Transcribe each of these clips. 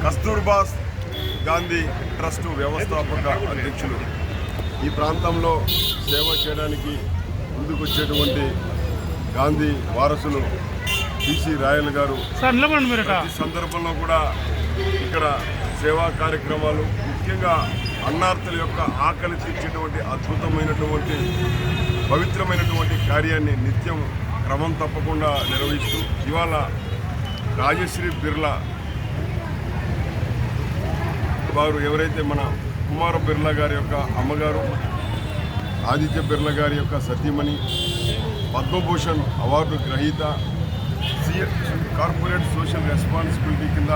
Kasturba Gandhi trust వ్యవస్థాపక అధ్యక్షులు ఈ ప్రాంతంలో సేవ చేయడానికి ముందుకొచ్చేటువంటి గాంధీ వారసులు టీసీ రాయల్ గారు ప్రతి సందర్భంలో కూడా ఇక్కడ సేవా కార్యక్రమాలు, ముఖ్యంగా అన్నార్తుల యొక్క ఆకలి తీర్చేటువంటి అద్భుతమైనటువంటి పవిత్రమైనటువంటి కార్యాన్ని నిత్యం క్రమం తప్పకుండా నిర్వహిస్తూ ఇవాళ రాజశ్రీ బిర్లా వారు ఎవరైతే మన కుమార బిర్లా గారి యొక్క అమ్మగారు, ఆదిత్య బిర్లా గారి యొక్క సతీమణి, పద్మభూషణ్ అవార్డు గ్రహీత, కార్పొరేట్ సోషల్ రెస్పాన్సిబిలిటీ కింద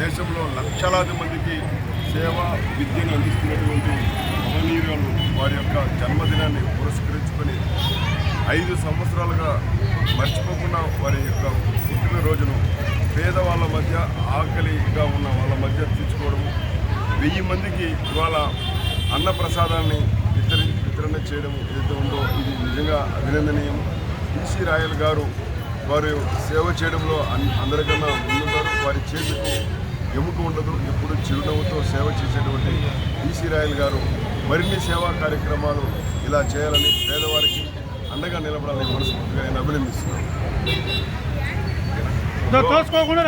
దేశంలో లక్షలాది మందికి సేవ విద్యను అందిస్తున్నటువంటి మహనీయులు వారి యొక్క జన్మదినాన్ని పురస్కరించుకొని 5 సంవత్సరాలుగా మర్చిపోకుండా వారి యొక్క పుట్టినరోజును పేదవాళ్ళ మధ్య, ఆకలిగా ఉన్న వాళ్ళ మధ్య తీర్చుకోవడము, 1000 మందికి ఇవాళ అన్నప్రసాదాన్ని వితరణ చేయడం ఏదైతే ఉందో ఇది నిజంగా అభినందనీయం. టీసీ రాయల్ గారు వారు సేవ చేయడంలో అందరికన్నా ముందుంటారు. వారి చేతికి ఎముక ఉండదు, ఎప్పుడు చిరునవ్వుతో సేవ చేసేటువంటి టీసీ రాయల్ గారు మరిన్ని సేవా కార్యక్రమాలు ఇలా చేయాలని, పేదవారికి అండగా నిలబడాలని మనస్ఫూర్తిగా నేను అభినందిస్తున్నాను.